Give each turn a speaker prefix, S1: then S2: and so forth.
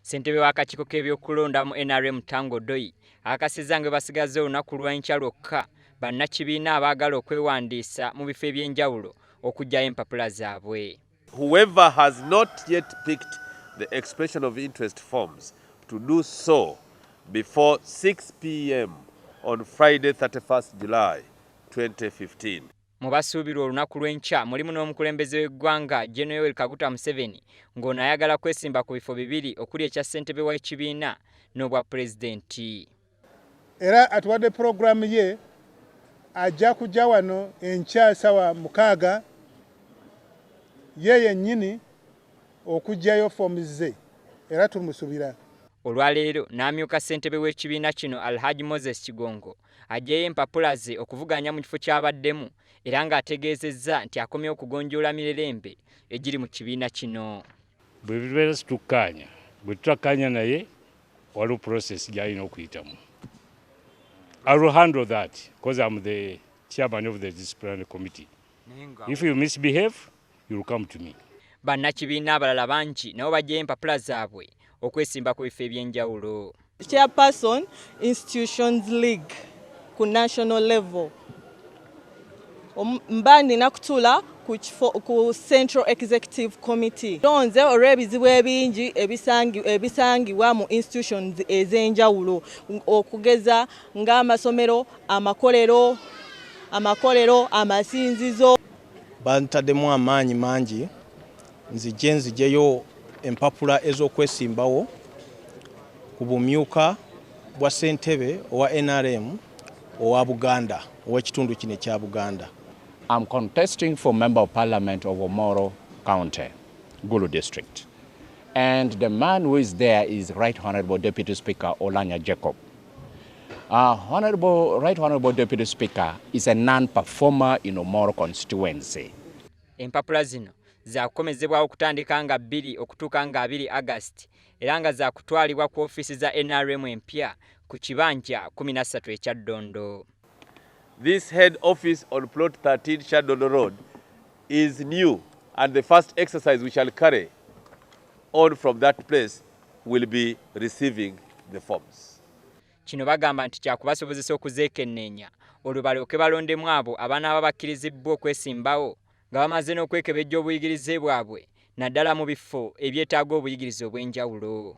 S1: Ssentebe w'akakiiko k'ebyokulonda mu NRM Tango Doi akakasizza nga basigaze olunaku lw'enkya lwokka bannakibiina abaagala okwewandiisa mu bifo eby'enjawulo okuggyayo empapula zaabwe.
S2: Whoever has not yet picked the expression of interest forms to do so before 6 p.m. on Friday 31st July 2015.
S1: Mu basuubirwa olunaku lw'enkya mulimu n'omukulembeze w'eggwanga General Yoweri Kaguta Museveni ng'ono ayagala kwesimba ku bifo bibiri okuli ekya ssentebe w'ekibiina n'obwa pulezidenti.
S3: Era atuwadde puroguramu ye ajja kujja wano enkya ssaawa 6 ye yennyini okuggyayo foomu ze era tumusuubira.
S1: Olwaleero n'amyuka ssentebe w'ekibiina kino Alhaji Moses Kigongo aggyeyo empapula ze okuvuganya mu kifo ky'abaddemu era ng'ategeezezza nti akomye okugonjoola mirerembe egiri mu kibiina kino.
S4: Bwe bibeera situkkaanya, bwe tutakkaanya naye waliwo process gy'alina okuyitamu. I will handle that because I'm the chairman of the disciplinary committee. If you misbehave, you will come to me.
S1: Bannakibiina abalala bangi nabo baggyeyo empapula zaabwe okwesimba ku bifo eby'enjawulo.
S5: Chairperson Institutions League ku national level. Mbandi nakutula ku Central Executive Committee. Lonze olw'ebizibu ebingi ebisangibwa mu institutions ez'enjawulo okugeza ng'amasomero, amakolero, amasinzizo.
S6: Bantaddemu amaanyi mangi nziggyeyo empapula ez'okwesimbawo ku bumyuka bwa ssentebe owa NRM owa Buganda, ow'ekitundu kino ekya Buganda.
S7: I'm contesting for Member of Parliament of Omoro County, Gulu District. And the man who is there is Right Honorable Deputy Speaker Olanya Jacob. Right Honorable Deputy Speaker is a non-performer in Omoro constituency.
S1: Empapula zino zaakukomezebwawo okutandika nga 2 okutuuka nga 2 August era nga zaakutwalibwa ku ofiisi za NRM empya ku kibanja 13 ekya Ddondo.
S2: This head office on plot 13 Shadondo Road is new, and the first exercise we shall carry on from that place will be receiving the forms.
S1: Kino bagamba nti kyakubasobozesa okuzeekenneenya olwo balyoke balondemu abo abaanaaba bakkirizibbwa okwesimbawo nga bamaze n'okwekebejja obuyigirize bwabwe naddala mu bifo ebyetaaga obuyigirize obw'enjawulo.